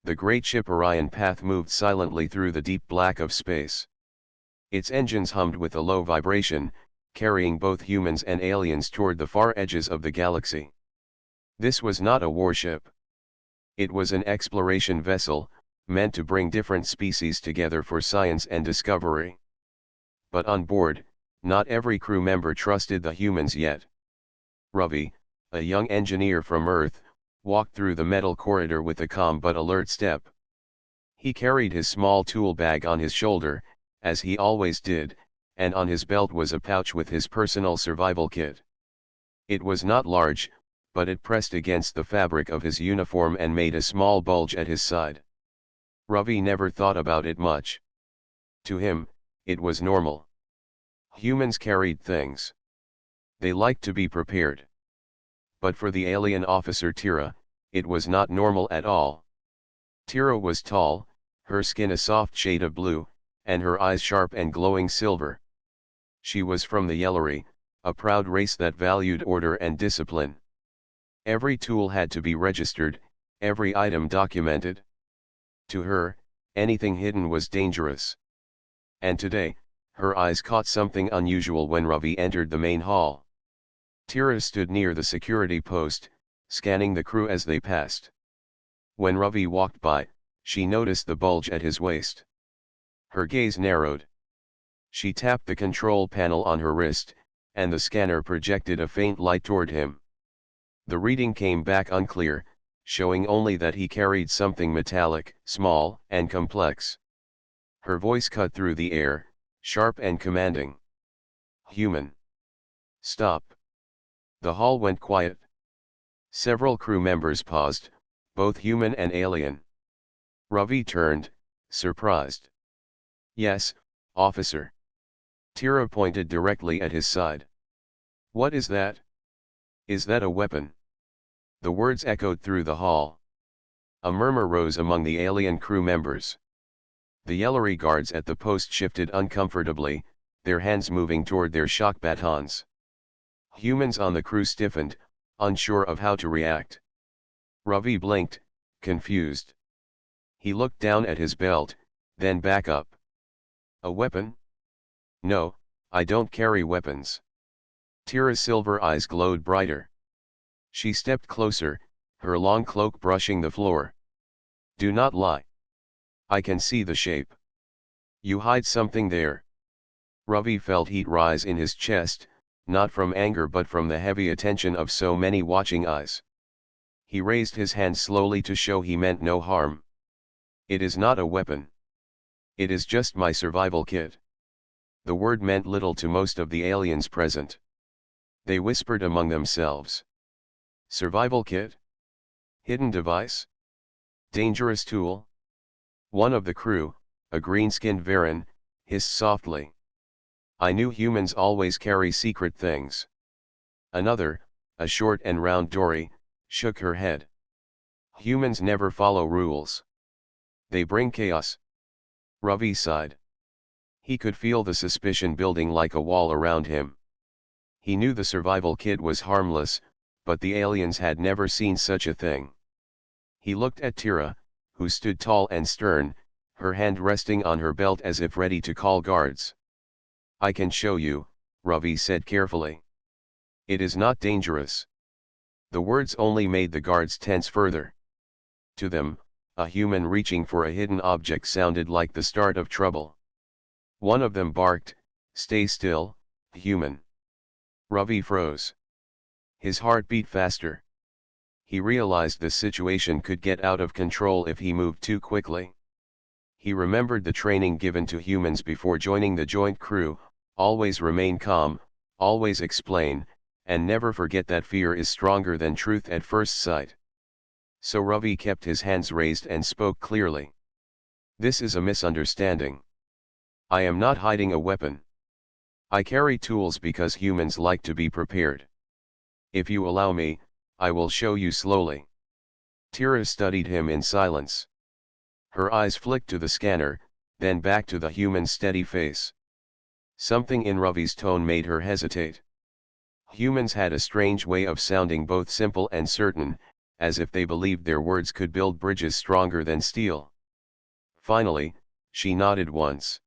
The great ship Orion Path moved silently through the deep black of space. Its engines hummed with a low vibration, carrying both humans and aliens toward the far edges of the galaxy. This was not a warship. It was an exploration vessel, meant to bring different species together for science and discovery. But on board, not every crew member trusted the humans yet. Ravi, a young engineer from Earth, walked through the metal corridor with a calm but alert step. He carried his small tool bag on his shoulder, as he always did, and on his belt was a pouch with his personal survival kit. It was not large, but it pressed against the fabric of his uniform and made a small bulge at his side. Ravi never thought about it much. To him, it was normal. Humans carried things. They liked to be prepared. But for the alien officer Tira, it was not normal at all. Tira was tall, her skin a soft shade of blue, and her eyes sharp and glowing silver. She was from the Yellori, a proud race that valued order and discipline. Every tool had to be registered, every item documented. To her, anything hidden was dangerous. And today, her eyes caught something unusual when Ravi entered the main hall. Tira stood near the security post, scanning the crew as they passed. When Ravi walked by, she noticed the bulge at his waist. Her gaze narrowed. She tapped the control panel on her wrist, and the scanner projected a faint light toward him. The reading came back unclear, showing only that he carried something metallic, small, and complex. Her voice cut through the air, sharp and commanding. "Human. Stop." The hall went quiet. Several crew members paused, both human and alien. Ravi turned, surprised. "Yes, officer." Tira pointed directly at his side. "What is that? Is that a weapon?" The words echoed through the hall. A murmur rose among the alien crew members. The Yellori guards at the post shifted uncomfortably, their hands moving toward their shock batons. Humans on the crew stiffened, unsure of how to react. Ravi blinked, confused. He looked down at his belt, then back up. "A weapon? No, I don't carry weapons." Tira's silver eyes glowed brighter. She stepped closer, her long cloak brushing the floor. "Do not lie. I can see the shape. You hide something there." Ravi felt heat rise in his chest, not from anger but from the heavy attention of so many watching eyes. He raised his hand slowly to show he meant no harm. "It is not a weapon. It is just my survival kit." The word meant little to most of the aliens present. They whispered among themselves. Survival kit? Hidden device? Dangerous tool? One of the crew, a green-skinned Varan, hissed softly. "I knew humans always carry secret things." Another, a short and round Dory, shook her head. "Humans never follow rules. They bring chaos." Ravi sighed. He could feel the suspicion building like a wall around him. He knew the survival kit was harmless, but the aliens had never seen such a thing. He looked at Tira, who stood tall and stern, her hand resting on her belt as if ready to call guards. "I can show you," Ravi said carefully. "It is not dangerous." The words only made the guards tense further. To them, a human reaching for a hidden object sounded like the start of trouble. One of them barked, "Stay still, human." Ravi froze. His heart beat faster. He realized the situation could get out of control if he moved too quickly. He remembered the training given to humans before joining the joint crew: always remain calm, always explain, and never forget that fear is stronger than truth at first sight. So Ravi kept his hands raised and spoke clearly. "This is a misunderstanding. I am not hiding a weapon. I carry tools because humans like to be prepared. If you allow me, I will show you slowly." Tira studied him in silence. Her eyes flicked to the scanner, then back to the human's steady face. Something in Ravi's tone made her hesitate. Humans had a strange way of sounding both simple and certain, as if they believed their words could build bridges stronger than steel. Finally, she nodded once.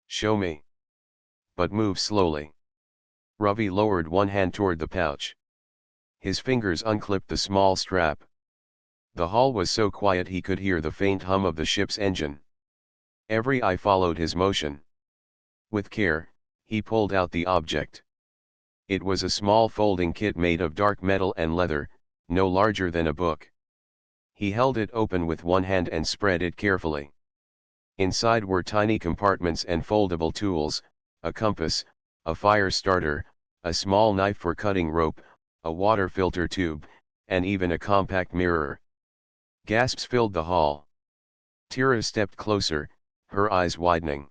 "Show me. But move slowly." Ravi lowered one hand toward the pouch. His fingers unclipped the small strap. The hall was so quiet he could hear the faint hum of the ship's engine. Every eye followed his motion. With care, he pulled out the object. It was a small folding kit made of dark metal and leather, no larger than a book. He held it open with one hand and spread it carefully. Inside were tiny compartments and foldable tools, a compass, a fire starter, a small knife for cutting rope, a water filter tube, and even a compact mirror. Gasps filled the hall. Tira stepped closer, her eyes widening.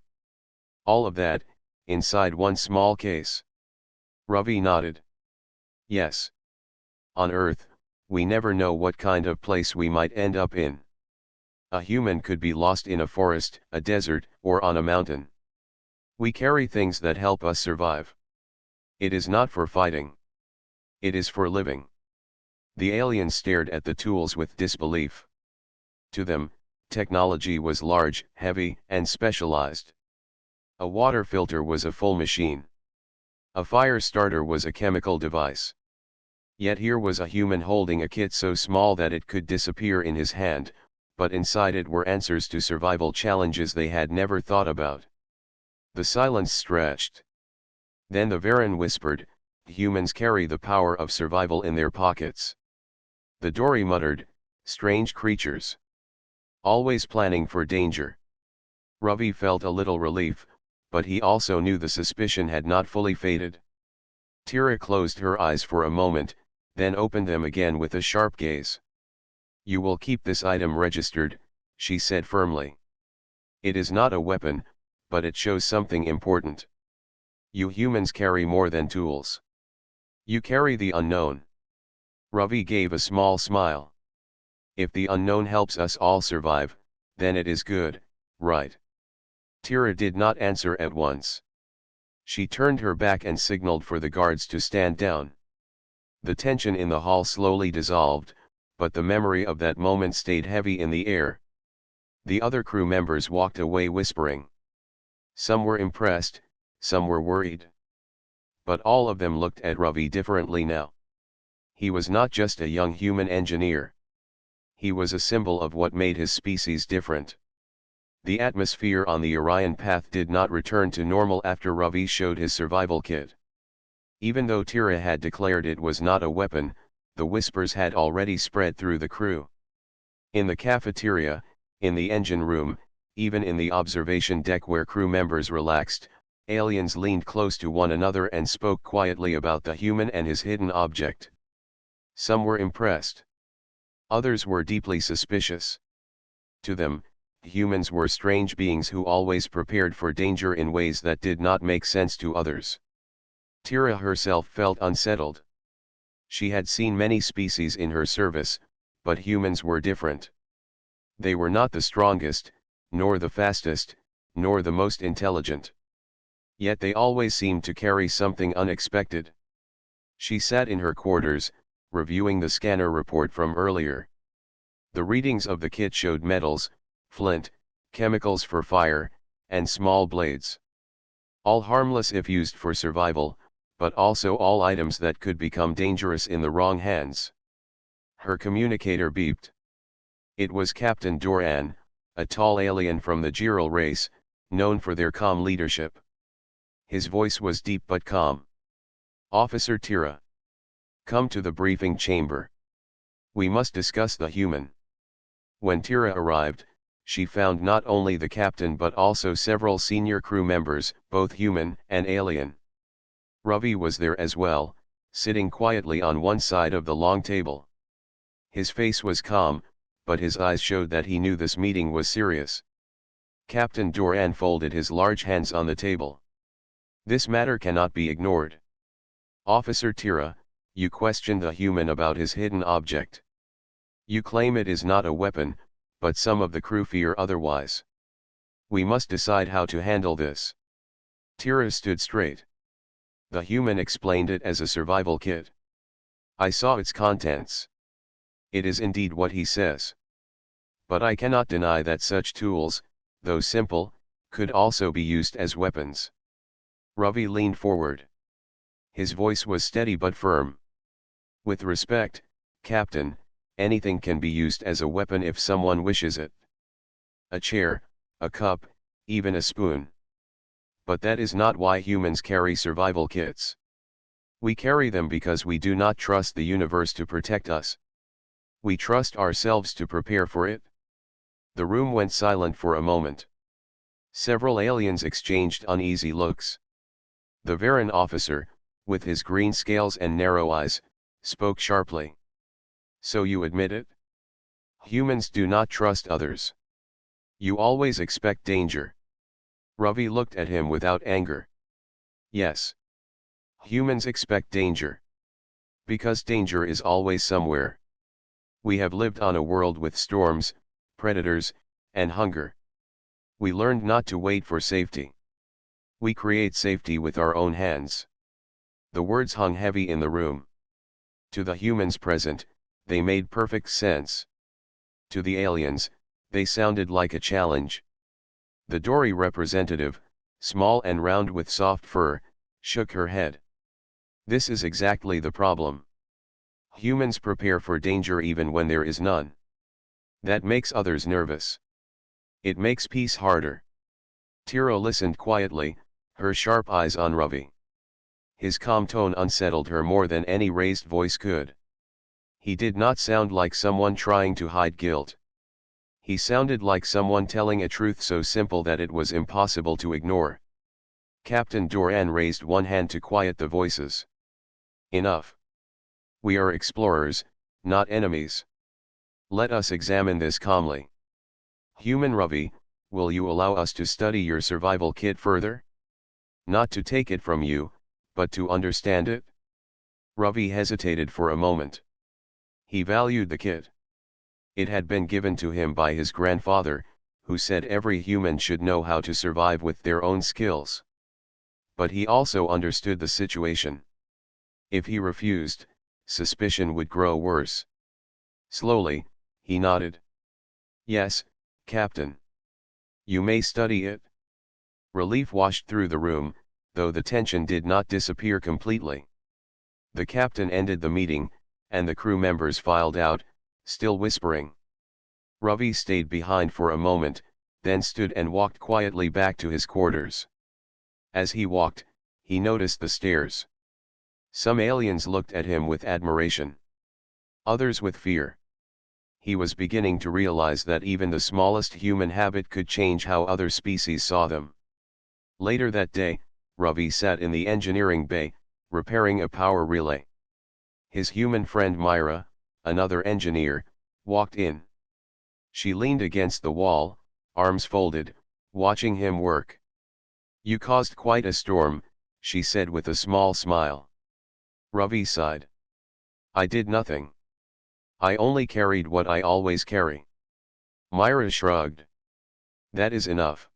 All of that, inside one small case. Ravi nodded. Yes. On Earth, we never know what kind of place we might end up in. A human could be lost in a forest, a desert, or on a mountain. We carry things that help us survive. It is not for fighting. It is for living. The aliens stared at the tools with disbelief. To them, technology was large, heavy, and specialized. A water filter was a full machine. A fire starter was a chemical device. Yet here was a human holding a kit so small that it could disappear in his hand, but inside it were answers to survival challenges they had never thought about. The silence stretched. Then the Varan whispered, "Humans carry the power of survival in their pockets." The Dory muttered, "Strange creatures. Always planning for danger." Ravi felt a little relief, but he also knew the suspicion had not fully faded. Tira closed her eyes for a moment, then opened them again with a sharp gaze. "You will keep this item registered," she said firmly. "It is not a weapon, but it shows something important. You humans carry more than tools. You carry the unknown." Ravi gave a small smile. "If the unknown helps us all survive, then it is good, right?" Tira did not answer at once. She turned her back and signaled for the guards to stand down. The tension in the hall slowly dissolved, but the memory of that moment stayed heavy in the air. The other crew members walked away whispering. Some were impressed, some were worried. But all of them looked at Ravi differently now. He was not just a young human engineer. He was a symbol of what made his species different. The atmosphere on the Orion path did not return to normal after Ravi showed his survival kit. Even though Tira had declared it was not a weapon, the whispers had already spread through the crew. In the cafeteria, in the engine room, even in the observation deck where crew members relaxed, aliens leaned close to one another and spoke quietly about the human and his hidden object. Some were impressed. Others were deeply suspicious. To them, humans were strange beings who always prepared for danger in ways that did not make sense to others. Tira herself felt unsettled. She had seen many species in her service, but humans were different. They were not the strongest, nor the fastest, nor the most intelligent. Yet they always seemed to carry something unexpected. She sat in her quarters, reviewing the scanner report from earlier. The readings of the kit showed metals, flint, chemicals for fire, and small blades. All harmless if used for survival, but also all items that could become dangerous in the wrong hands. Her communicator beeped. It was Captain Doran, a tall alien from the Giral race, known for their calm leadership. His voice was deep but calm. "Officer Tira. Come to the briefing chamber. We must discuss the human." When Tira arrived, she found not only the captain but also several senior crew members, both human and alien. Ravi was there as well, sitting quietly on one side of the long table. His face was calm, but his eyes showed that he knew this meeting was serious. Captain Doran folded his large hands on the table. "This matter cannot be ignored. Officer Tira, you question the human about his hidden object. You claim it is not a weapon, but some of the crew fear otherwise. We must decide how to handle this." Tira stood straight. "The human explained it as a survival kit. I saw its contents. It is indeed what he says. But I cannot deny that such tools, though simple, could also be used as weapons. Ravi leaned forward. His voice was steady but firm. With respect, Captain, anything can be used as a weapon if someone wishes it. A chair, a cup, even a spoon. But that is not why humans carry survival kits. We carry them because we do not trust the universe to protect us. We trust ourselves to prepare for it. The room went silent for a moment. Several aliens exchanged uneasy looks. The Varan officer, with his green scales and narrow eyes, spoke sharply. So you admit it? Humans do not trust others. You always expect danger. Ravi looked at him without anger. Yes. Humans expect danger. Because danger is always somewhere. We have lived on a world with storms, predators, and hunger. We learned not to wait for safety. We create safety with our own hands. The words hung heavy in the room. To the humans present, they made perfect sense. To the aliens, they sounded like a challenge. The Dory representative, small and round with soft fur, shook her head. This is exactly the problem. Humans prepare for danger even when there is none. That makes others nervous. It makes peace harder. Tiro listened quietly, her sharp eyes on Ravi. His calm tone unsettled her more than any raised voice could. He did not sound like someone trying to hide guilt. He sounded like someone telling a truth so simple that it was impossible to ignore. Captain Doran raised one hand to quiet the voices. Enough. We are explorers, not enemies. Let us examine this calmly. Human Ravi, will you allow us to study your survival kit further? Not to take it from you, but to understand it? Ravi hesitated for a moment. He valued the kit. It had been given to him by his grandfather, who said every human should know how to survive with their own skills. But he also understood the situation. If he refused, suspicion would grow worse. Slowly, he nodded. Yes, Captain. You may study it. Relief washed through the room, though the tension did not disappear completely. The captain ended the meeting, and the crew members filed out, still whispering. Ravi stayed behind for a moment, then stood and walked quietly back to his quarters. As he walked, he noticed the stares. Some aliens looked at him with admiration. Others with fear. He was beginning to realize that even the smallest human habit could change how other species saw them. Later that day, Ravi sat in the engineering bay, repairing a power relay. His human friend Myra, another engineer, walked in. She leaned against the wall, arms folded, watching him work. You caused quite a storm, she said with a small smile. Ravi sighed. I did nothing. I only carried what I always carry. Myra shrugged. That is enough.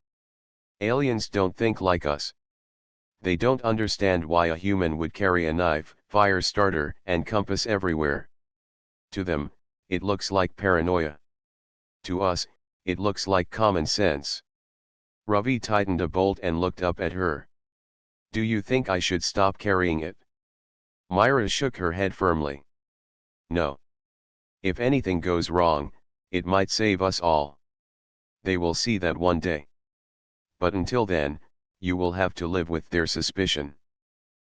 Aliens don't think like us. They don't understand why a human would carry a knife, fire starter, and compass everywhere. To them, it looks like paranoia. To us, it looks like common sense. Ravi tightened a bolt and looked up at her. Do you think I should stop carrying it? Myra shook her head firmly. No. If anything goes wrong, it might save us all. They will see that one day. But until then, you will have to live with their suspicion.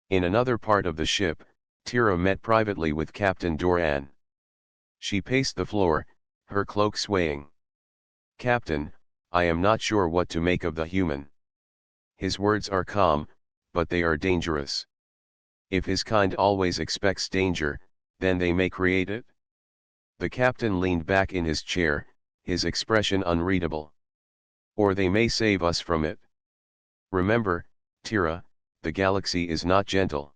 In another part of the ship, Tira met privately with Captain Doran. She paced the floor, her cloak swaying. Captain, I am not sure what to make of the human. His words are calm, but they are dangerous. If his kind always expects danger, then they may create it. The captain leaned back in his chair, his expression unreadable. Or they may save us from it. Remember, Tira, the galaxy is not gentle.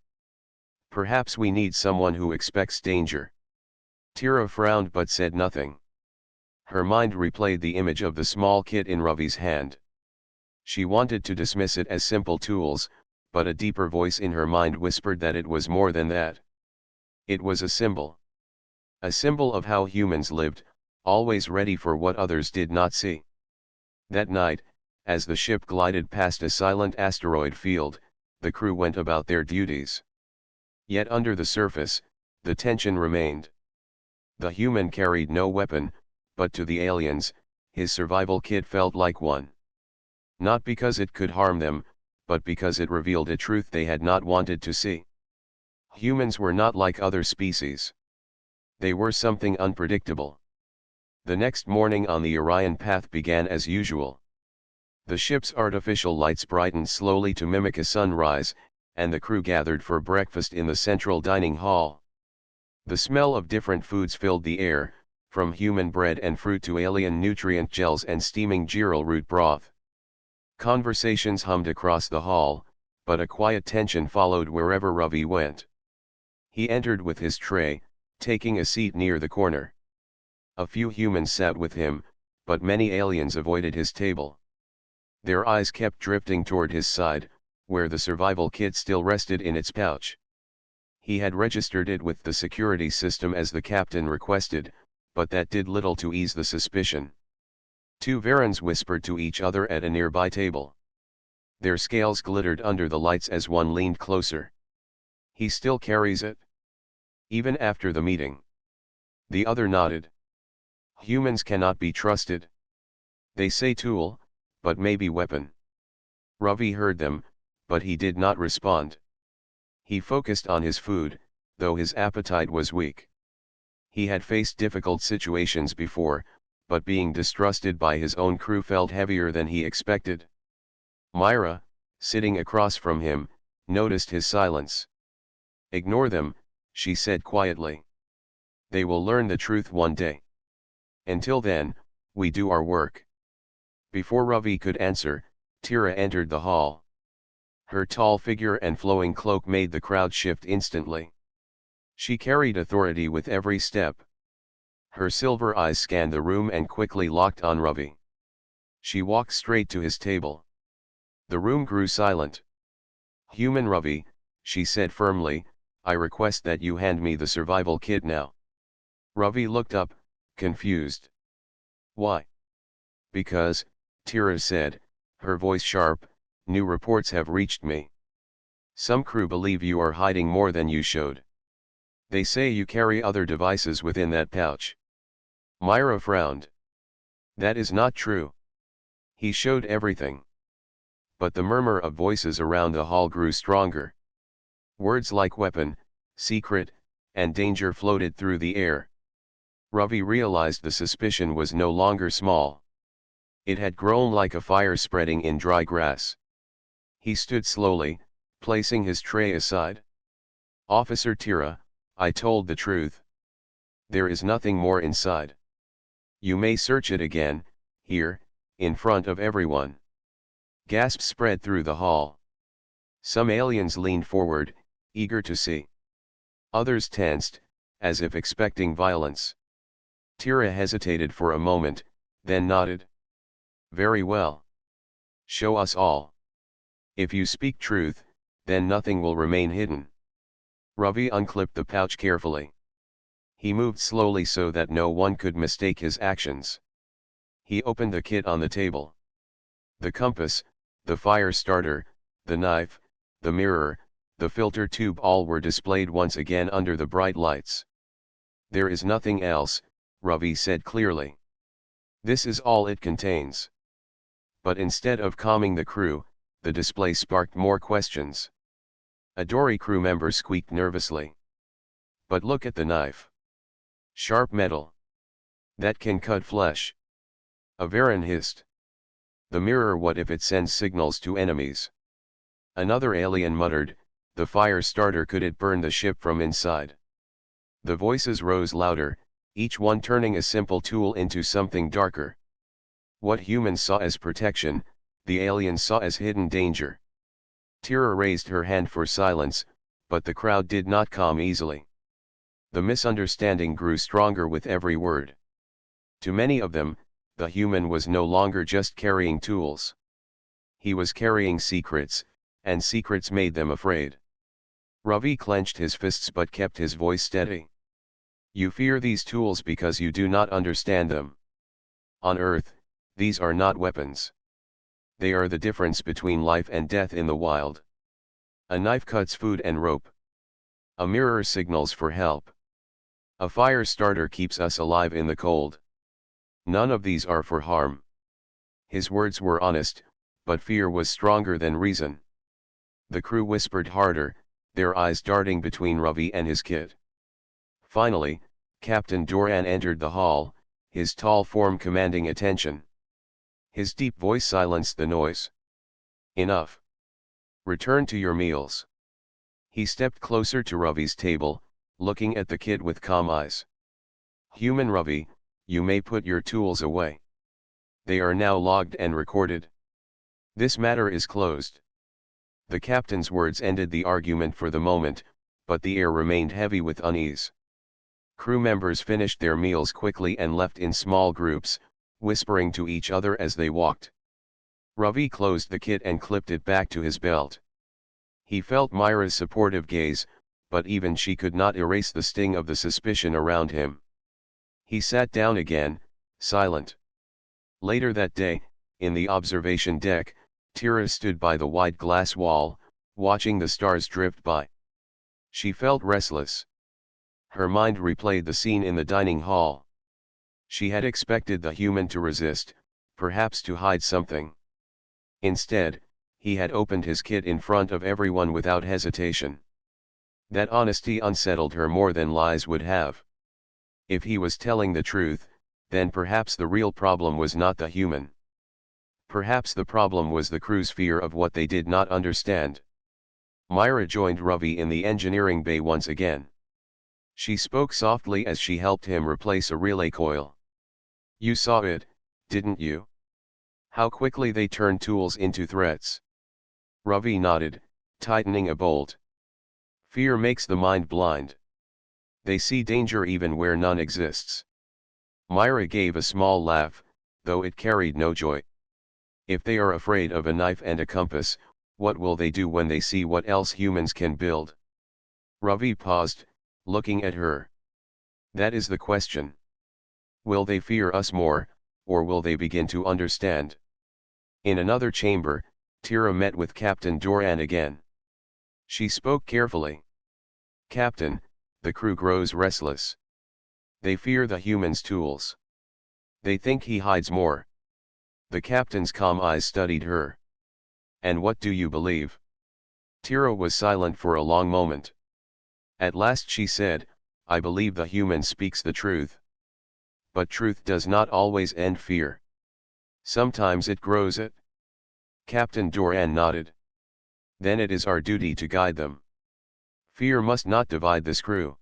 Perhaps we need someone who expects danger. Tira frowned but said nothing. Her mind replayed the image of the small kit in Ravi's hand. She wanted to dismiss it as simple tools, but a deeper voice in her mind whispered that it was more than that. It was a symbol. A symbol of how humans lived, always ready for what others did not see. That night, as the ship glided past a silent asteroid field, the crew went about their duties. Yet under the surface, the tension remained. The human carried no weapon, but to the aliens, his survival kit felt like one. Not because it could harm them, but because it revealed a truth they had not wanted to see. Humans were not like other species. They were something unpredictable. The next morning on the Orion path began as usual. The ship's artificial lights brightened slowly to mimic a sunrise, and the crew gathered for breakfast in the central dining hall. The smell of different foods filled the air, from human bread and fruit to alien nutrient gels and steaming gyro root broth. Conversations hummed across the hall, but a quiet tension followed wherever Ravi went. He entered with his tray, taking a seat near the corner. A few humans sat with him, but many aliens avoided his table. Their eyes kept drifting toward his side, where the survival kit still rested in its pouch. He had registered it with the security system as the captain requested, but that did little to ease the suspicion. Two Varens whispered to each other at a nearby table. Their scales glittered under the lights as one leaned closer. "He still carries it? Even after the meeting?" The other nodded. "Humans cannot be trusted. They say tool, but maybe weapon." Ravi heard them, but he did not respond. He focused on his food, though his appetite was weak. He had faced difficult situations before, but being distrusted by his own crew felt heavier than he expected. Myra, sitting across from him, noticed his silence. "Ignore them," she said quietly. "They will learn the truth one day. Until then, we do our work." Before Ravi could answer, Tira entered the hall. Her tall figure and flowing cloak made the crowd shift instantly. She carried authority with every step. Her silver eyes scanned the room and quickly locked on Ravi. She walked straight to his table. The room grew silent. "Human Ravi," she said firmly, "I request that you hand me the survival kit now." Ravi looked up, confused. "Why?" "Because," Tira said, her voice sharp, "new reports have reached me. Some crew believe you are hiding more than you showed. They say you carry other devices within that pouch." Myra frowned. "That is not true. He showed everything." But the murmur of voices around the hall grew stronger. Words like weapon, secret, and danger floated through the air. Ravi realized the suspicion was no longer small. It had grown like a fire spreading in dry grass. He stood slowly, placing his tray aside. "Officer Tira, I told the truth. There is nothing more inside. You may search it again, here, in front of everyone." Gasps spread through the hall. Some aliens leaned forward, eager to see. Others tensed, as if expecting violence. Tira hesitated for a moment, then nodded. "Very well. Show us all. If you speak truth, then nothing will remain hidden." Ravi unclipped the pouch carefully. He moved slowly so that no one could mistake his actions. He opened the kit on the table. The compass, the fire starter, the knife, the mirror, the filter tube, all were displayed once again under the bright lights. "There is nothing else," Ravi said clearly. "This is all it contains." But instead of calming the crew, the display sparked more questions. A dory crew member squeaked nervously. "But look at the knife. Sharp metal. That can cut flesh." A Varen hissed. "The mirror, what if it sends signals to enemies?" Another alien muttered, "The fire starter, could it burn the ship from inside?" The voices rose louder, each one turning a simple tool into something darker. What humans saw as protection, the aliens saw as hidden danger. Tira raised her hand for silence, but the crowd did not calm easily. The misunderstanding grew stronger with every word. To many of them, the human was no longer just carrying tools. He was carrying secrets, and secrets made them afraid. Ravi clenched his fists but kept his voice steady. You fear these tools because you do not understand them. On Earth, these are not weapons. They are the difference between life and death in the wild. A knife cuts food and rope. A mirror signals for help. A fire starter keeps us alive in the cold. None of these are for harm. His words were honest, but fear was stronger than reason. The crew whispered harder, their eyes darting between Ravi and his kit. Finally, Captain Doran entered the hall, his tall form commanding attention. His deep voice silenced the noise. Enough. Return to your meals. He stepped closer to Ravi's table, looking at the kid with calm eyes. Human Ravi, you may put your tools away. They are now logged and recorded. This matter is closed. The captain's words ended the argument for the moment, but the air remained heavy with unease. Crew members finished their meals quickly and left in small groups, whispering to each other as they walked. Ravi closed the kit and clipped it back to his belt. He felt Myra's supportive gaze, but even she could not erase the sting of the suspicion around him. He sat down again, silent. Later that day, in the observation deck, Tira stood by the wide glass wall, watching the stars drift by. She felt restless. Her mind replayed the scene in the dining hall. She had expected the human to resist, perhaps to hide something. Instead, he had opened his kit in front of everyone without hesitation. That honesty unsettled her more than lies would have. If he was telling the truth, then perhaps the real problem was not the human. Perhaps the problem was the crew's fear of what they did not understand. Myra joined Ravi in the engineering bay once again. She spoke softly as she helped him replace a relay coil. You saw it, didn't you? How quickly they turned tools into threats. Ravi nodded, tightening a bolt. Fear makes the mind blind. They see danger even where none exists. Myra gave a small laugh, though it carried no joy. If they are afraid of a knife and a compass, what will they do when they see what else humans can build? Ravi paused, looking at her. That is the question. Will they fear us more, or will they begin to understand? In another chamber, Tira met with Captain Doran again. She spoke carefully. Captain, the crew grows restless. They fear the human's tools. They think he hides more. The captain's calm eyes studied her. And what do you believe? Tira was silent for a long moment. At last she said, I believe the human speaks the truth. But truth does not always end fear. Sometimes it grows it. Captain Doran nodded. Then it is our duty to guide them. Fear must not divide this crew.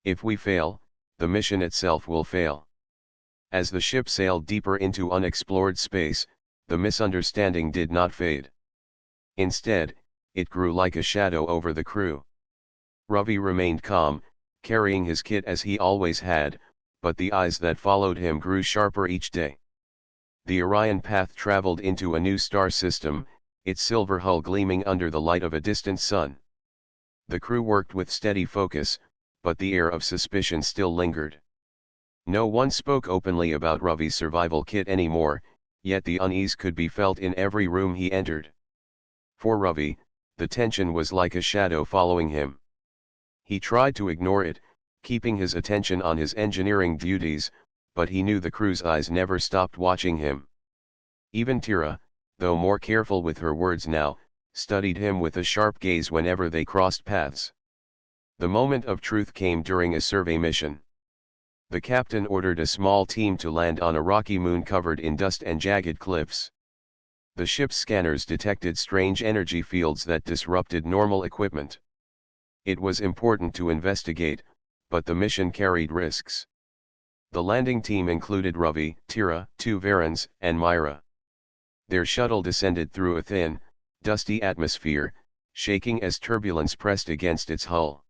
If we fail, the mission itself will fail. As the ship sailed deeper into unexplored space, the misunderstanding did not fade. Instead, it grew like a shadow over the crew. Ravi remained calm, carrying his kit as he always had, but the eyes that followed him grew sharper each day. The Orion path traveled into a new star system, its silver hull gleaming under the light of a distant sun. The crew worked with steady focus, but the air of suspicion still lingered. No one spoke openly about Ravi's survival kit anymore, yet the unease could be felt in every room he entered. For Ravi, the tension was like a shadow following him. He tried to ignore it, keeping his attention on his engineering duties, but he knew the crew's eyes never stopped watching him. Even Tira, though more careful with her words now, studied him with a sharp gaze whenever they crossed paths. The moment of truth came during a survey mission. The captain ordered a small team to land on a rocky moon covered in dust and jagged cliffs. The ship's scanners detected strange energy fields that disrupted normal equipment. It was important to investigate, but the mission carried risks. The landing team included Ravi, Tira, two Varans, and Myra. Their shuttle descended through a thin, dusty atmosphere, shaking as turbulence pressed against its hull.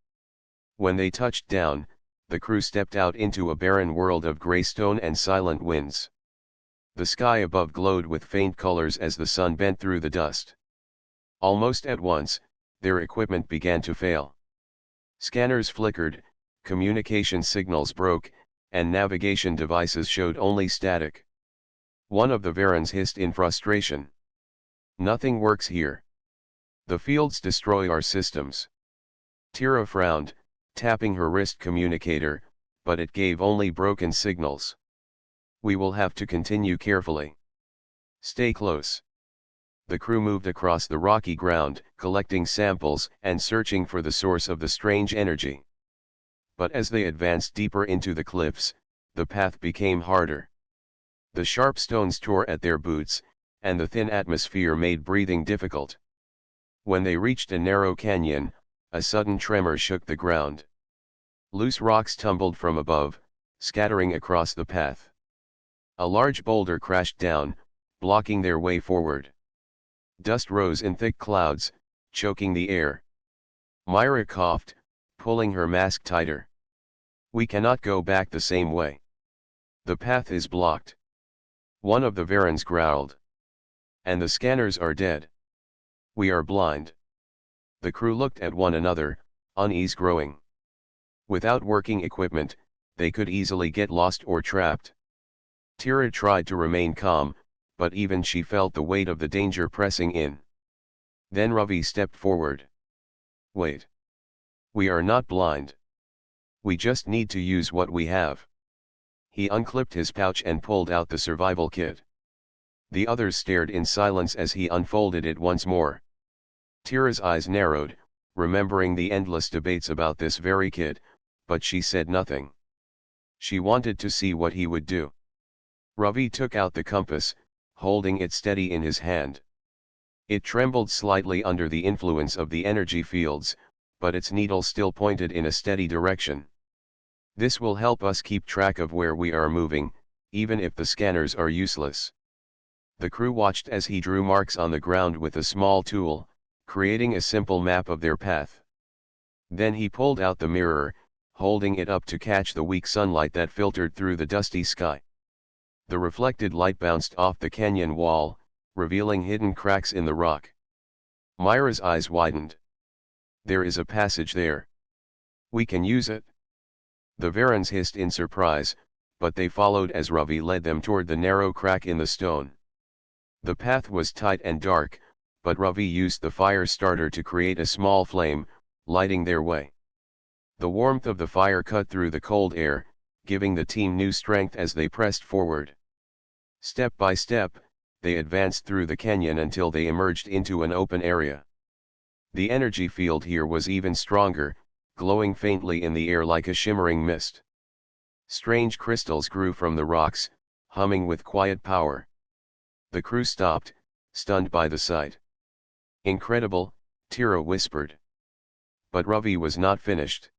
When they touched down, the crew stepped out into a barren world of gray stone and silent winds. The sky above glowed with faint colors as the sun bent through the dust. Almost at once, their equipment began to fail. Scanners flickered, communication signals broke, and navigation devices showed only static. One of the Varens hissed in frustration. "Nothing works here. The fields destroy our systems." Tira frowned, tapping her wrist communicator, but it gave only broken signals. "We will have to continue carefully. Stay close." The crew moved across the rocky ground, collecting samples and searching for the source of the strange energy. But as they advanced deeper into the cliffs, the path became harder. The sharp stones tore at their boots, and the thin atmosphere made breathing difficult. When they reached a narrow canyon, a sudden tremor shook the ground. Loose rocks tumbled from above, scattering across the path. A large boulder crashed down, blocking their way forward. Dust rose in thick clouds, choking the air. Myra coughed, pulling her mask tighter. "We cannot go back the same way. The path is blocked." One of the Varens growled. "And the scanners are dead. We are blind." The crew looked at one another, unease growing. Without working equipment, they could easily get lost or trapped. Tira tried to remain calm, but even she felt the weight of the danger pressing in. Then Ravi stepped forward. "Wait. We are not blind. We just need to use what we have." He unclipped his pouch and pulled out the survival kit. The others stared in silence as he unfolded it once more. Tira's eyes narrowed, remembering the endless debates about this very kit, but she said nothing. She wanted to see what he would do. Ravi took out the compass, holding it steady in his hand. It trembled slightly under the influence of the energy fields, but its needle still pointed in a steady direction. "This will help us keep track of where we are moving, even if the scanners are useless." The crew watched as he drew marks on the ground with a small tool, creating a simple map of their path. Then he pulled out the mirror, holding it up to catch the weak sunlight that filtered through the dusty sky. The reflected light bounced off the canyon wall, revealing hidden cracks in the rock. Myra's eyes widened. "There is a passage there. We can use it." The Varens hissed in surprise, but they followed as Ravi led them toward the narrow crack in the stone. The path was tight and dark, but Ravi used the fire starter to create a small flame, lighting their way. The warmth of the fire cut through the cold air, giving the team new strength as they pressed forward. Step by step, they advanced through the canyon until they emerged into an open area. The energy field here was even stronger, glowing faintly in the air like a shimmering mist. Strange crystals grew from the rocks, humming with quiet power. The crew stopped, stunned by the sight. "Incredible," Tira whispered. But Ravi was not finished.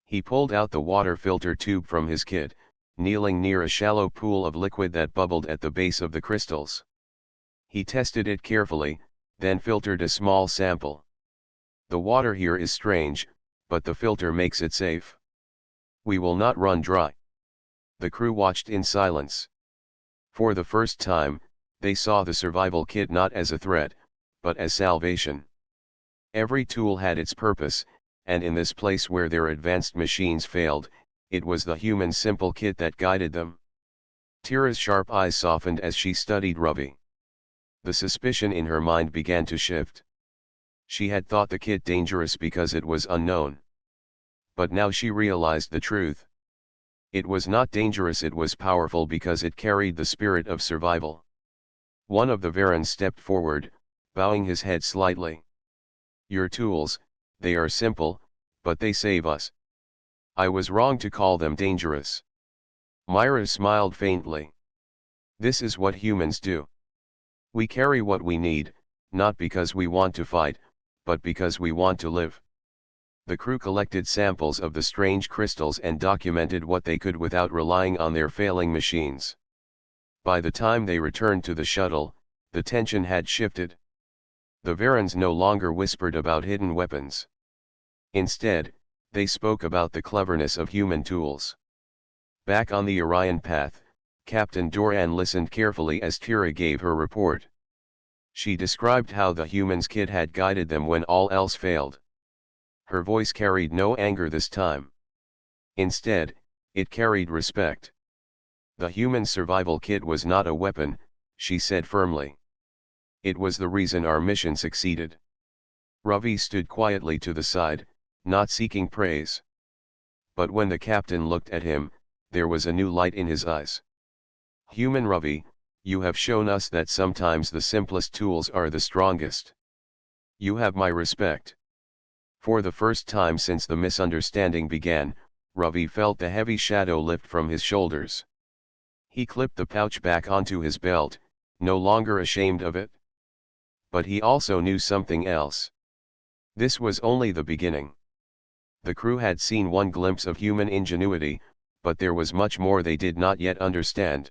He pulled out the water filter tube from his kit, kneeling near a shallow pool of liquid that bubbled at the base of the crystals. He tested it carefully, then filtered a small sample. "The water here is strange, but the filter makes it safe. We will not run dry." The crew watched in silence. For the first time, they saw the survival kit not as a threat, but as salvation. Every tool had its purpose, and in this place where their advanced machines failed, it was the human simple kit that guided them. Tira's sharp eyes softened as she studied Ravi. The suspicion in her mind began to shift. She had thought the kit dangerous because it was unknown. But now she realized the truth. It was not dangerous, it was powerful because it carried the spirit of survival. One of the Varens stepped forward, bowing his head slightly. "Your tools, they are simple, but they save us. I was wrong to call them dangerous." Myra smiled faintly. "This is what humans do. We carry what we need, not because we want to fight, but because we want to live." The crew collected samples of the strange crystals and documented what they could without relying on their failing machines. By the time they returned to the shuttle, the tension had shifted. The Varens no longer whispered about hidden weapons. Instead, they spoke about the cleverness of human tools. Back on the Orion path, Captain Doran listened carefully as Tira gave her report. She described how the human's kit had guided them when all else failed. Her voice carried no anger this time. Instead, it carried respect. The human survival kit was not a weapon, she said firmly. It was the reason our mission succeeded. Ravi stood quietly to the side, not seeking praise. But when the captain looked at him, there was a new light in his eyes. Human Ravi, you have shown us that sometimes the simplest tools are the strongest. You have my respect. For the first time since the misunderstanding began, Ravi felt the heavy shadow lift from his shoulders. He clipped the pouch back onto his belt, no longer ashamed of it. But he also knew something else. This was only the beginning. The crew had seen one glimpse of human ingenuity, but there was much more they did not yet understand.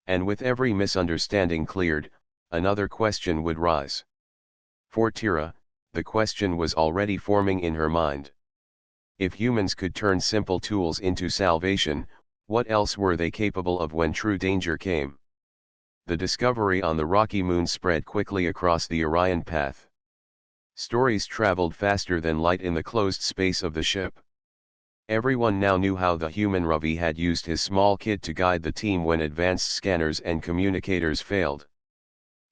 And with every misunderstanding cleared, another question would rise. For Tira, the question was already forming in her mind. If humans could turn simple tools into salvation, what else were they capable of when true danger came? The discovery on the rocky moon spread quickly across the Orion path. Stories traveled faster than light in the closed space of the ship. Everyone now knew how the human Ravi had used his small kit to guide the team when advanced scanners and communicators failed.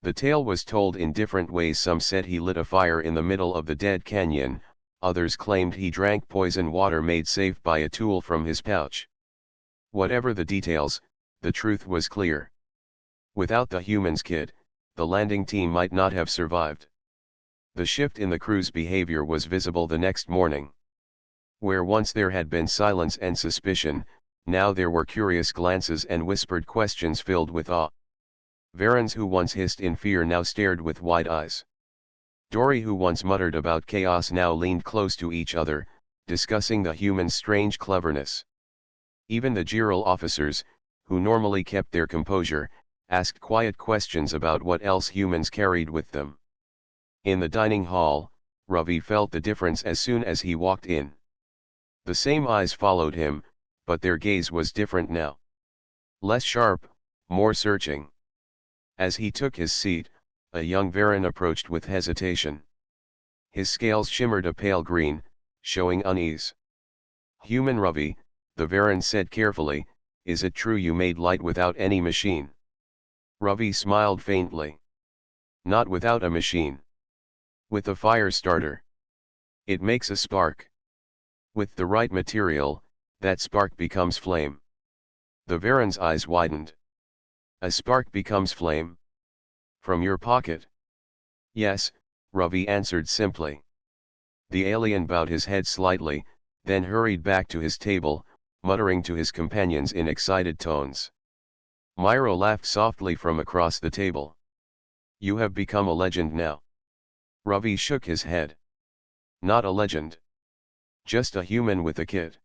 The tale was told in different ways. Some said he lit a fire in the middle of the dead canyon, others claimed he drank poison water made safe by a tool from his pouch. Whatever the details, the truth was clear. Without the human's kit, the landing team might not have survived. The shift in the crew's behavior was visible the next morning. Where once there had been silence and suspicion, now there were curious glances and whispered questions filled with awe. Varens who once hissed in fear now stared with wide eyes. Dory who once muttered about chaos now leaned close to each other, discussing the human's strange cleverness. Even the Giral officers, who normally kept their composure, asked quiet questions about what else humans carried with them. In the dining hall, Ravi felt the difference as soon as he walked in. The same eyes followed him, but their gaze was different now. Less sharp, more searching. As he took his seat, a young Varen approached with hesitation. His scales shimmered a pale green, showing unease. Human Ravi, the Varen said carefully, is it true you made light without any machine? Ravi smiled faintly. Not without a machine. With a fire starter. It makes a spark. With the right material, that spark becomes flame. The Varen's eyes widened. A spark becomes flame? From your pocket? Yes, Ravi answered simply. The alien bowed his head slightly, then hurried back to his table, muttering to his companions in excited tones. Myro laughed softly from across the table. You have become a legend now. Ravi shook his head. Not a legend. Just a human with a kit.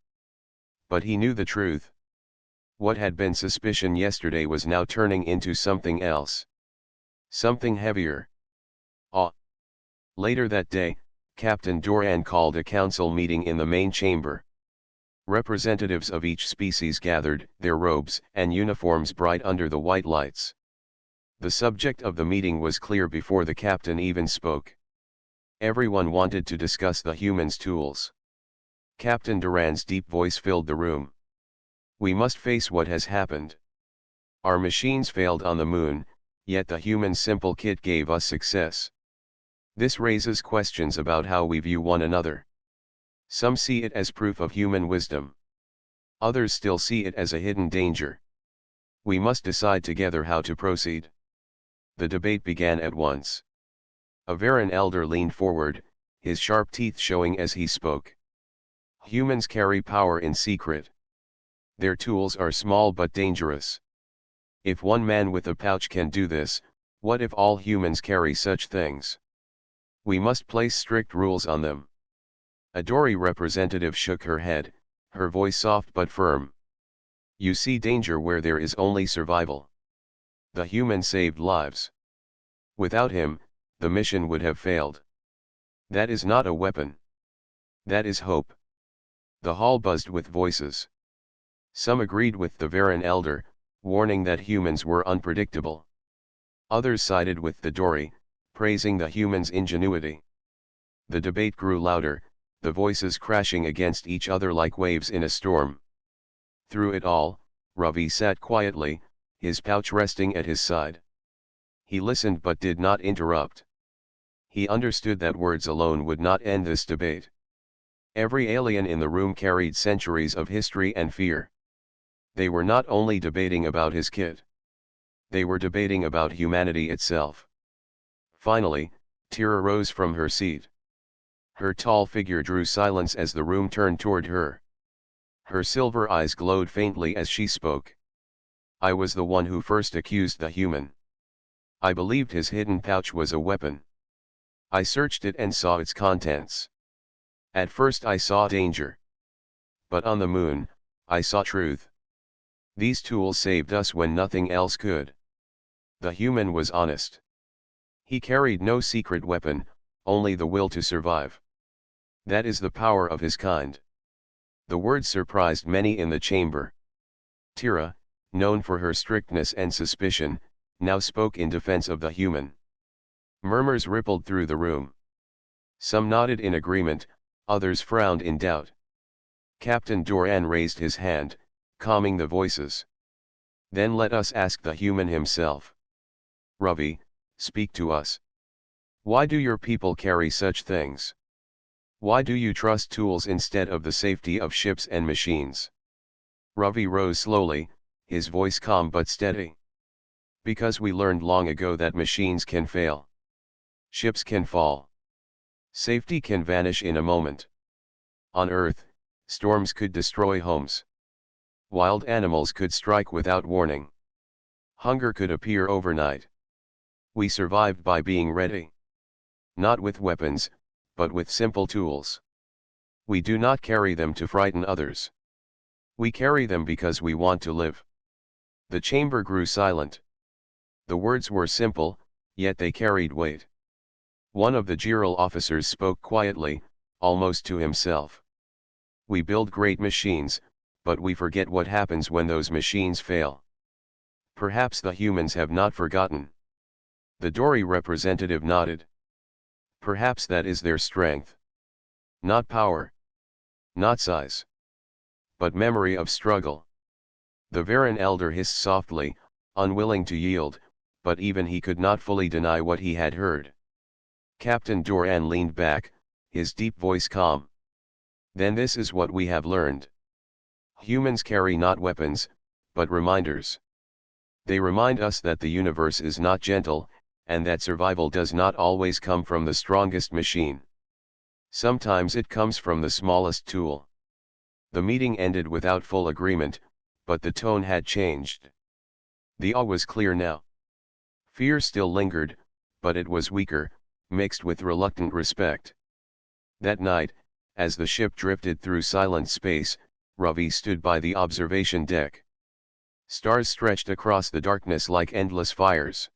But he knew the truth. What had been suspicion yesterday was now turning into something else. Something heavier. Awe. Later that day, Captain Doran called a council meeting in the main chamber. Representatives of each species gathered, their robes and uniforms bright under the white lights. The subject of the meeting was clear before the captain even spoke. Everyone wanted to discuss the human's tools. Captain Duran's deep voice filled the room. We must face what has happened. Our machines failed on the moon, yet the human simple kit gave us success. This raises questions about how we view one another. Some see it as proof of human wisdom. Others still see it as a hidden danger. We must decide together how to proceed. The debate began at once. A Varen elder leaned forward, his sharp teeth showing as he spoke. Humans carry power in secret. Their tools are small but dangerous. If one man with a pouch can do this, what if all humans carry such things? We must place strict rules on them. A Dory representative shook her head, her voice soft but firm. You see danger where there is only survival. The human saved lives. Without him, the mission would have failed. That is not a weapon. That is hope. The hall buzzed with voices. Some agreed with the Varen elder, warning that humans were unpredictable. Others sided with the Dory, praising the human's ingenuity. The debate grew louder, the voices crashing against each other like waves in a storm. Through it all, Ravi sat quietly, his pouch resting at his side. He listened but did not interrupt. He understood that words alone would not end this debate. Every alien in the room carried centuries of history and fear. They were not only debating about his kit. They were debating about humanity itself. Finally, Tira rose from her seat. Her tall figure drew silence as the room turned toward her. Her silver eyes glowed faintly as she spoke. I was the one who first accused the human. I believed his hidden pouch was a weapon. I searched it and saw its contents. At first I saw danger. But on the moon, I saw truth. These tools saved us when nothing else could. The human was honest. He carried no secret weapon, only the will to survive. That is the power of his kind. The words surprised many in the chamber. Tira, known for her strictness and suspicion, now spoke in defense of the human. Murmurs rippled through the room. Some nodded in agreement, others frowned in doubt. Captain Doran raised his hand, calming the voices. Then let us ask the human himself. Ravi, speak to us. Why do your people carry such things? Why do you trust tools instead of the safety of ships and machines? Ravi rose slowly, his voice calm but steady. Because we learned long ago that machines can fail. Ships can fall. Safety can vanish in a moment. On Earth, storms could destroy homes. Wild animals could strike without warning. Hunger could appear overnight. We survived by being ready. Not with weapons, but with simple tools. We do not carry them to frighten others. We carry them because we want to live. The chamber grew silent. The words were simple, yet they carried weight. One of the Giral officers spoke quietly, almost to himself. We build great machines, but we forget what happens when those machines fail. Perhaps the humans have not forgotten. The Dori representative nodded. Perhaps that is their strength. Not power. Not size. But memory of struggle. The Varan elder hissed softly, unwilling to yield, but even he could not fully deny what he had heard. Captain Doran leaned back, his deep voice calm. Then this is what we have learned. Humans carry not weapons, but reminders. They remind us that the universe is not gentle, and that survival does not always come from the strongest machine. Sometimes it comes from the smallest tool. The meeting ended without full agreement, but the tone had changed. The awe was clear now. Fear still lingered, but it was weaker, mixed with reluctant respect. That night, as the ship drifted through silent space, Ravi stood by the observation deck. Stars stretched across the darkness like endless fires.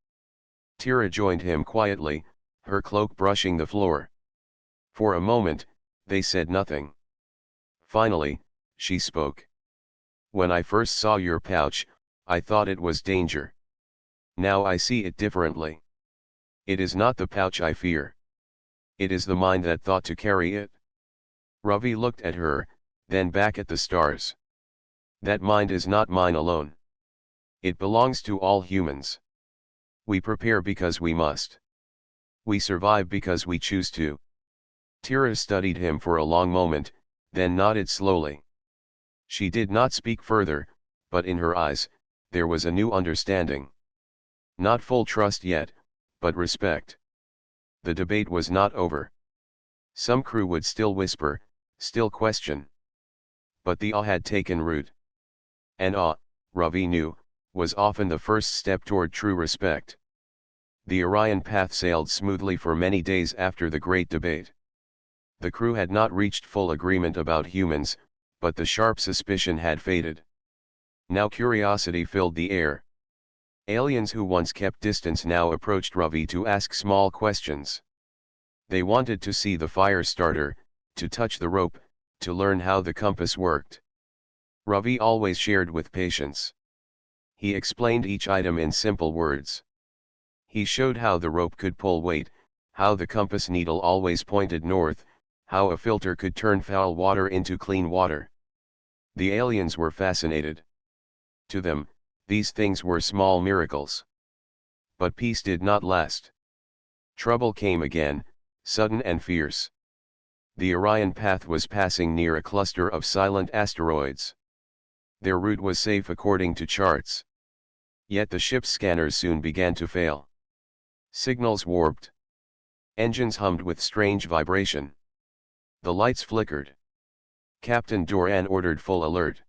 Tira joined him quietly, her cloak brushing the floor. For a moment, they said nothing. Finally, she spoke. When I first saw your pouch, I thought it was danger. Now I see it differently. It is not the pouch I fear. It is the mind that thought to carry it. Ravi looked at her, then back at the stars. That mind is not mine alone. It belongs to all humans. We prepare because we must. We survive because we choose to. Tira studied him for a long moment, then nodded slowly. She did not speak further, but in her eyes, there was a new understanding. Not full trust yet, but respect. The debate was not over. Some crew would still whisper, still question. But the awe had taken root. And awe, Ravi knew, was often the first step toward true respect. The Orion path sailed smoothly for many days after the great debate. The crew had not reached full agreement about humans, but the sharp suspicion had faded. Now curiosity filled the air. Aliens who once kept distance now approached Ravi to ask small questions. They wanted to see the fire starter, to touch the rope, to learn how the compass worked. Ravi always shared with patience. He explained each item in simple words. He showed how the rope could pull weight, how the compass needle always pointed north, how a filter could turn foul water into clean water. The aliens were fascinated. To them, these things were small miracles. But peace did not last. Trouble came again, sudden and fierce. The Orion path was passing near a cluster of silent asteroids. Their route was safe according to charts. Yet the ship's scanners soon began to fail. Signals warped. Engines hummed with strange vibration. The lights flickered. Captain Doran ordered full alert.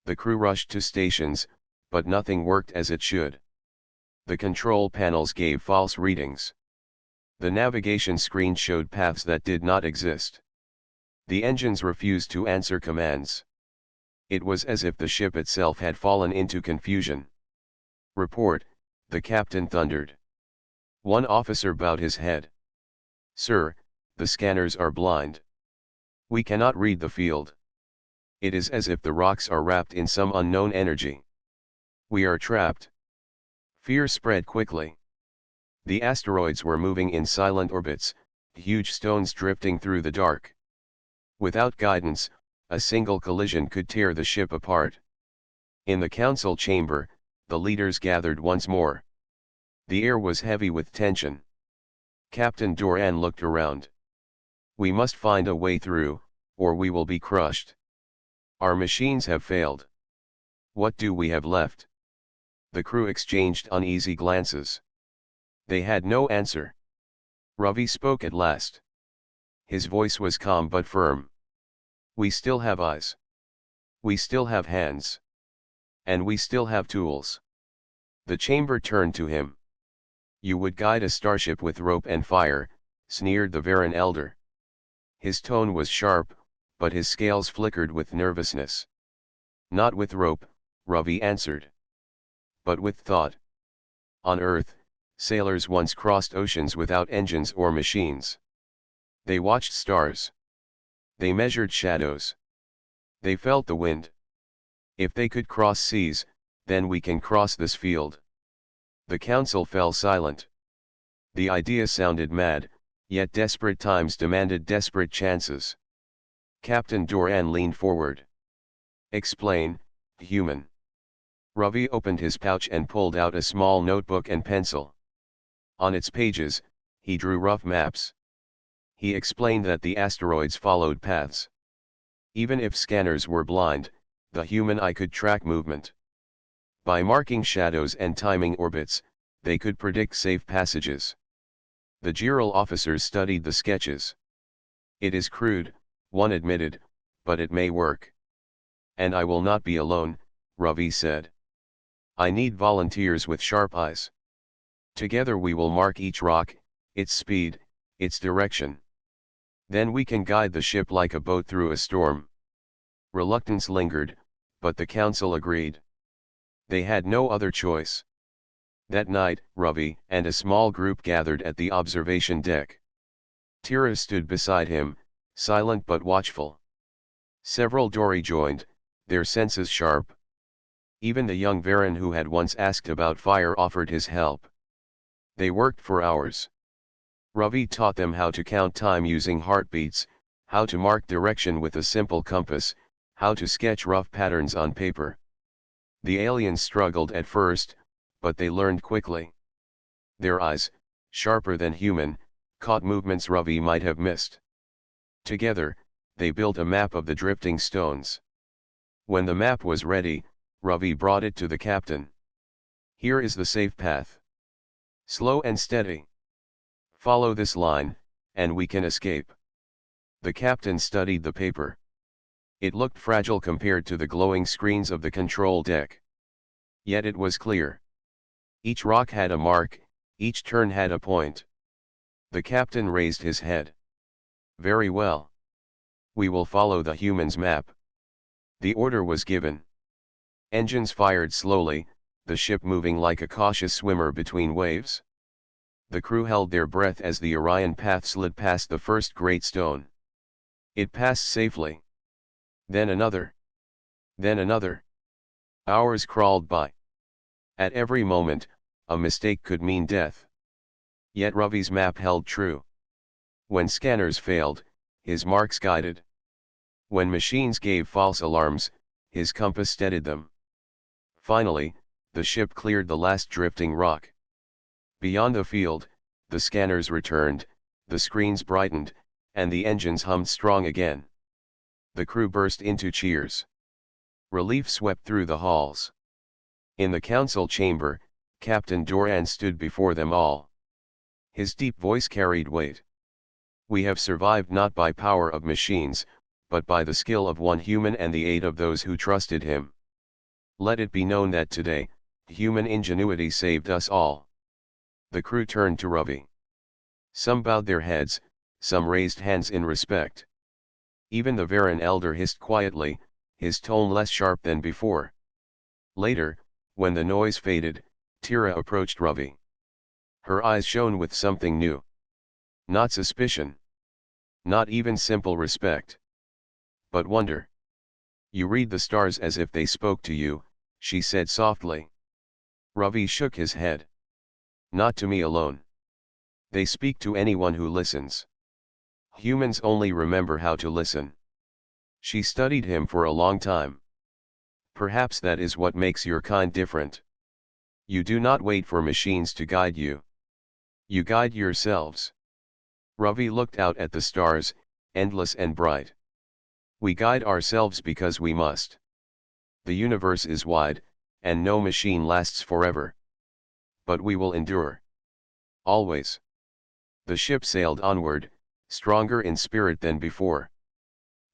The crew rushed to stations, but nothing worked as it should. The control panels gave false readings. The navigation screen showed paths that did not exist. The engines refused to answer commands. It was as if the ship itself had fallen into confusion. "Report," the captain thundered. One officer bowed his head. "Sir, the scanners are blind. We cannot read the field. It is as if the rocks are wrapped in some unknown energy. We are trapped." Fear spread quickly. The asteroids were moving in silent orbits, huge stones drifting through the dark. Without guidance, a single collision could tear the ship apart. In the council chamber, the leaders gathered once more. The air was heavy with tension. Captain Doran looked around. "We must find a way through, or we will be crushed. Our machines have failed. What do we have left?" The crew exchanged uneasy glances. They had no answer. Ravi spoke at last. His voice was calm but firm. "We still have eyes. We still have hands. And we still have tools." The chamber turned to him. "You would guide a starship with rope and fire," sneered the Varan elder. His tone was sharp, but his scales flickered with nervousness. "Not with rope," Ravi answered. "But with thought. On Earth, sailors once crossed oceans without engines or machines. They watched stars. They measured shadows. They felt the wind. If they could cross seas, then we can cross this field." The council fell silent. The idea sounded mad, yet desperate times demanded desperate chances. Captain Doran leaned forward. "Explain, human." Ravi opened his pouch and pulled out a small notebook and pencil. On its pages, he drew rough maps. He explained that the asteroids followed paths. Even if scanners were blind, the human eye could track movement. By marking shadows and timing orbits, they could predict safe passages. The Giral officers studied the sketches. "It is crude," one admitted, "but it may work." "And I will not be alone," Ravi said. "I need volunteers with sharp eyes. Together we will mark each rock, its speed, its direction. Then we can guide the ship like a boat through a storm." Reluctance lingered, but the council agreed. They had no other choice. That night, Ravi and a small group gathered at the observation deck. Tira stood beside him, silent but watchful. Several Dori joined, their senses sharp. Even the young Varan who had once asked about fire offered his help. They worked for hours. Ravi taught them how to count time using heartbeats, how to mark direction with a simple compass, how to sketch rough patterns on paper. The aliens struggled at first, but they learned quickly. Their eyes, sharper than human, caught movements Ravi might have missed. Together, they built a map of the drifting stones. When the map was ready, Ravi brought it to the captain. "Here is the safe path. Slow and steady. Follow this line, and we can escape." The captain studied the paper. It looked fragile compared to the glowing screens of the control deck. Yet it was clear. Each rock had a mark, each turn had a point. The captain raised his head. "Very well. We will follow the human's map." The order was given. Engines fired slowly, the ship moving like a cautious swimmer between waves. The crew held their breath as the Orion path slid past the first great stone. It passed safely. Then another. Then another. Hours crawled by. At every moment, a mistake could mean death. Yet Ravi's map held true. When scanners failed, his marks guided. When machines gave false alarms, his compass steadied them. Finally, the ship cleared the last drifting rock. Beyond the field, the scanners returned, the screens brightened, and the engines hummed strong again. The crew burst into cheers. Relief swept through the halls. In the council chamber, Captain Doran stood before them all. His deep voice carried weight. We have survived not by power of machines, but by the skill of one human and the aid of those who trusted him. Let it be known that today, human ingenuity saved us all. The crew turned to Ravi. Some bowed their heads, some raised hands in respect. Even the Varan elder hissed quietly, his tone less sharp than before. Later, when the noise faded, Tira approached Ravi. Her eyes shone with something new. Not suspicion. Not even simple respect. But wonder. You read the stars as if they spoke to you, she said softly. Ravi shook his head. Not to me alone. They speak to anyone who listens. Humans only remember how to listen. She studied him for a long time. Perhaps that is what makes your kind different. You do not wait for machines to guide you. You guide yourselves. Ravi looked out at the stars, endless and bright. We guide ourselves because we must. The universe is wide, and no machine lasts forever. But we will endure. Always. The ship sailed onward, stronger in spirit than before.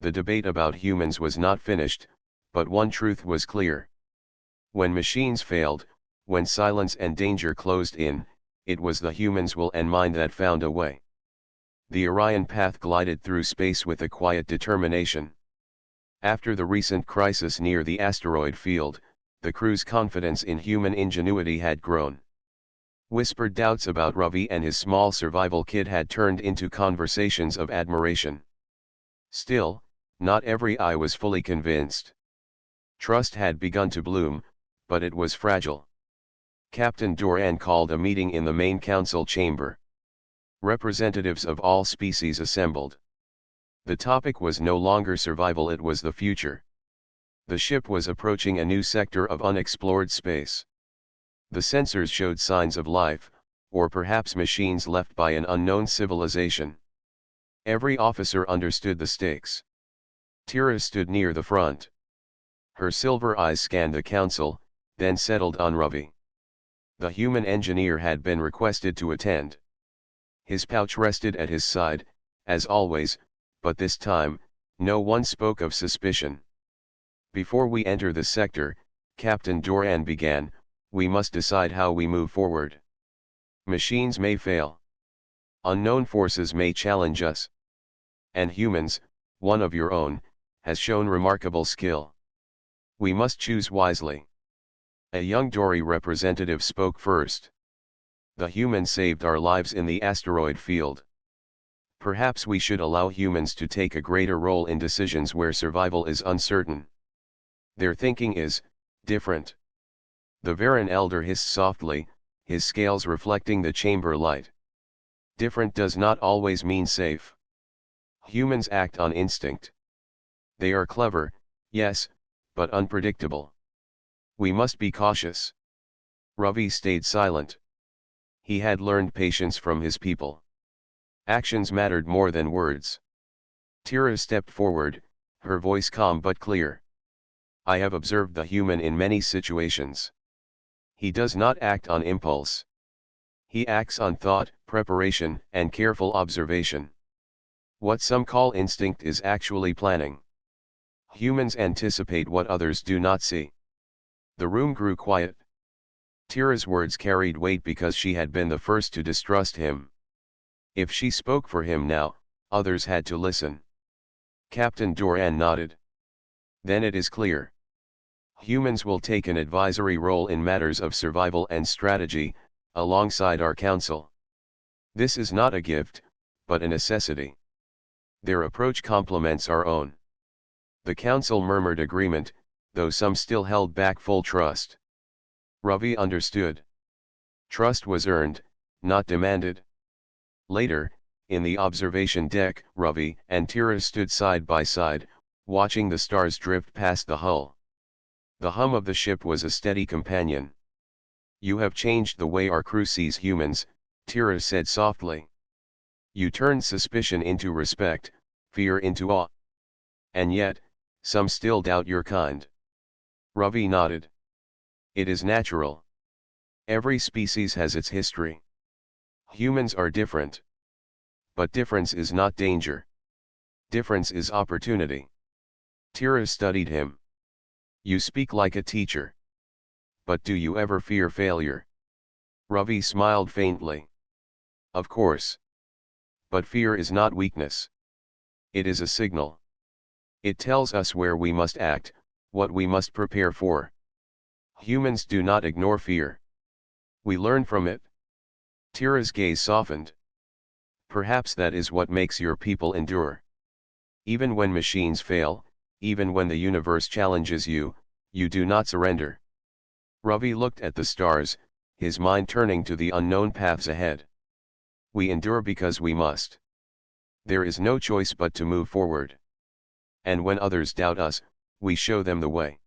The debate about humans was not finished, but one truth was clear. When machines failed, when silence and danger closed in, it was the humans' will and mind that found a way. The Orion path glided through space with a quiet determination. After the recent crisis near the asteroid field, the crew's confidence in human ingenuity had grown. Whispered doubts about Ravi and his small survival kit had turned into conversations of admiration. Still, not every eye was fully convinced. Trust had begun to bloom, but it was fragile. Captain Doran called a meeting in the main council chamber. Representatives of all species assembled. The topic was no longer survival, it was the future. The ship was approaching a new sector of unexplored space. The sensors showed signs of life, or perhaps machines left by an unknown civilization. Every officer understood the stakes. Tira stood near the front. Her silver eyes scanned the council, then settled on Ravi. The human engineer had been requested to attend. His pouch rested at his side, as always, but this time, no one spoke of suspicion. Before we enter the sector, Captain Doran began, we must decide how we move forward. Machines may fail. Unknown forces may challenge us. And humans, one of your own, has shown remarkable skill. We must choose wisely. A young Dory representative spoke first. The humans saved our lives in the asteroid field. Perhaps we should allow humans to take a greater role in decisions where survival is uncertain. Their thinking is different. The Varan elder hissed softly, his scales reflecting the chamber light. Different does not always mean safe. Humans act on instinct. They are clever, yes, but unpredictable. We must be cautious. Ravi stayed silent. He had learned patience from his people. Actions mattered more than words. Tira stepped forward, her voice calm but clear. I have observed the human in many situations. He does not act on impulse. He acts on thought, preparation, and careful observation. What some call instinct is actually planning. Humans anticipate what others do not see. The room grew quiet. Tira's words carried weight because she had been the first to distrust him. If she spoke for him now, others had to listen. Captain Doran nodded. Then it is clear. Humans will take an advisory role in matters of survival and strategy, alongside our council. This is not a gift, but a necessity. Their approach complements our own. The council murmured agreement, though some still held back full trust. Ravi understood. Trust was earned, not demanded. Later, In the observation deck, Ravi and Tira stood side by side, watching the stars drift past the hull. The hum of the ship was a steady companion. "You have changed the way our crew sees humans," Tira said softly. "You turned suspicion into respect, fear into awe. And yet, some still doubt your kind." Ravi nodded. "It is natural. Every species has its history. Humans are different. But difference is not danger. Difference is opportunity." Tira studied him. "You speak like a teacher. But do you ever fear failure?" Ravi smiled faintly. "Of course. But fear is not weakness. It is a signal. It tells us where we must act, what we must prepare for. Humans do not ignore fear. We learn from it." Tira's gaze softened. "Perhaps that is what makes your people endure. Even when machines fail, even when the universe challenges you, you do not surrender." Ravi looked at the stars, his mind turning to the unknown paths ahead. "We endure because we must. There is no choice but to move forward. And when others doubt us, we show them the way.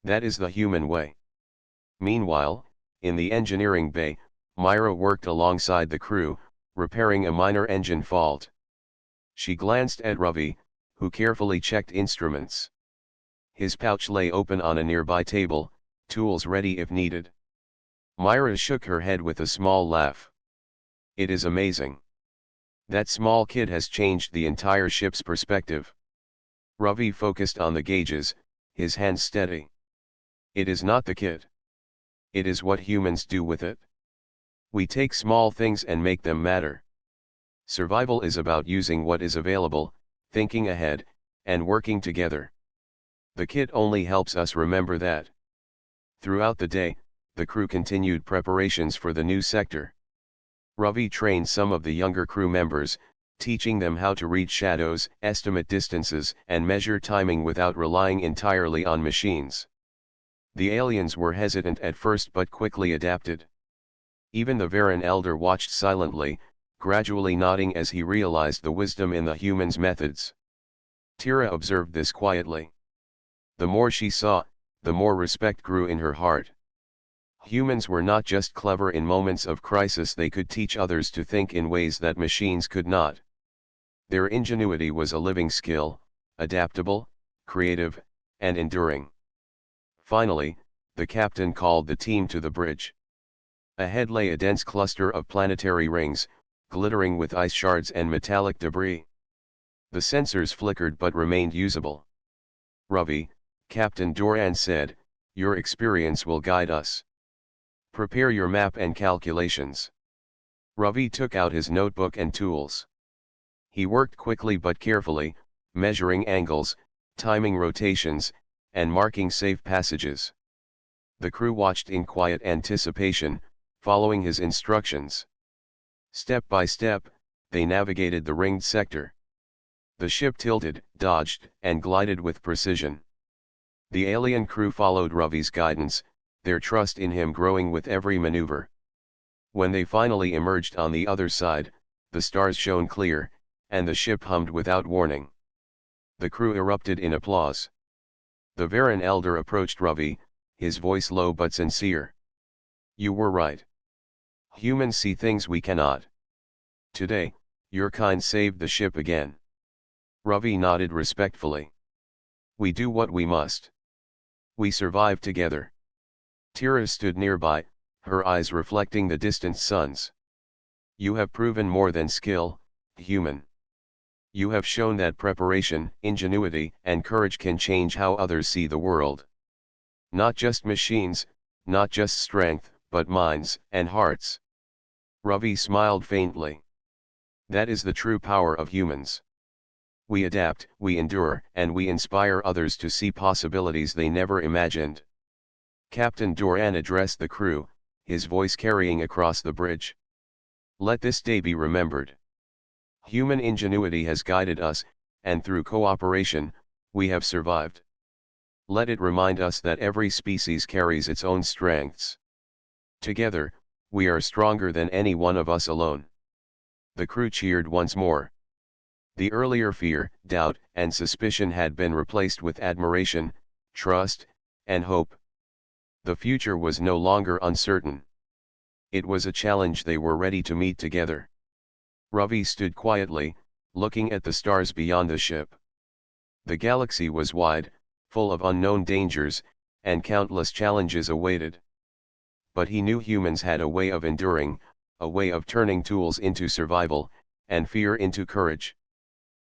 That is the human way." Meanwhile, in the engineering bay, Myra worked alongside the crew, repairing a minor engine fault. She glanced at Ravi, who carefully checked instruments. His pouch lay open on a nearby table, tools ready if needed. Myra shook her head with a small laugh. "It is amazing. That small kid has changed the entire ship's perspective." Ravi focused on the gauges, his hands steady. "It is not the kid. It is what humans do with it. We take small things and make them matter. Survival is about using what is available, thinking ahead, and working together. The kit only helps us remember that." Throughout the day, the crew continued preparations for the new sector. Ravi trained some of the younger crew members, teaching them how to read shadows, estimate distances, and measure timing without relying entirely on machines. The aliens were hesitant at first but quickly adapted. Even the Varan elder watched silently, gradually nodding as he realized the wisdom in the humans' methods. Tira observed this quietly. The more she saw, the more respect grew in her heart. Humans were not just clever in moments of crisis, they could teach others to think in ways that machines could not. Their ingenuity was a living skill, adaptable, creative, and enduring. Finally, the captain called the team to the bridge. Ahead lay a dense cluster of planetary rings, glittering with ice shards and metallic debris. The sensors flickered but remained usable. "Ravi," Captain Doran said, "your experience will guide us. Prepare your map and calculations." Ravi took out his notebook and tools. He worked quickly but carefully, measuring angles, timing rotations, and marking safe passages. The crew watched in quiet anticipation, following his instructions. Step by step, they navigated the ringed sector. The ship tilted, dodged, and glided with precision. The alien crew followed Ravi's guidance, their trust in him growing with every maneuver. When they finally emerged on the other side, the stars shone clear, and the ship hummed without warning. The crew erupted in applause. The Varan elder approached Ravi, his voice low but sincere. "You were right. Humans see things we cannot. Today, your kind saved the ship again." Ravi nodded respectfully. "We do what we must. We survive together." Tira stood nearby, her eyes reflecting the distant suns. "You have proven more than skill, human. You have shown that preparation, ingenuity, and courage can change how others see the world. Not just machines, not just strength, but minds and hearts." Ravi smiled faintly. "That is the true power of humans. We adapt, we endure, and we inspire others to see possibilities they never imagined." Captain Doran addressed the crew, his voice carrying across the bridge. "Let this day be remembered. Human ingenuity has guided us, and through cooperation, we have survived. Let it remind us that every species carries its own strengths. Together, we are stronger than any one of us alone." The crew cheered once more. The earlier fear, doubt, and suspicion had been replaced with admiration, trust, and hope. The future was no longer uncertain. It was a challenge they were ready to meet together. Ravi stood quietly, looking at the stars beyond the ship. The galaxy was wide, full of unknown dangers, and countless challenges awaited. But he knew humans had a way of enduring, a way of turning tools into survival, and fear into courage.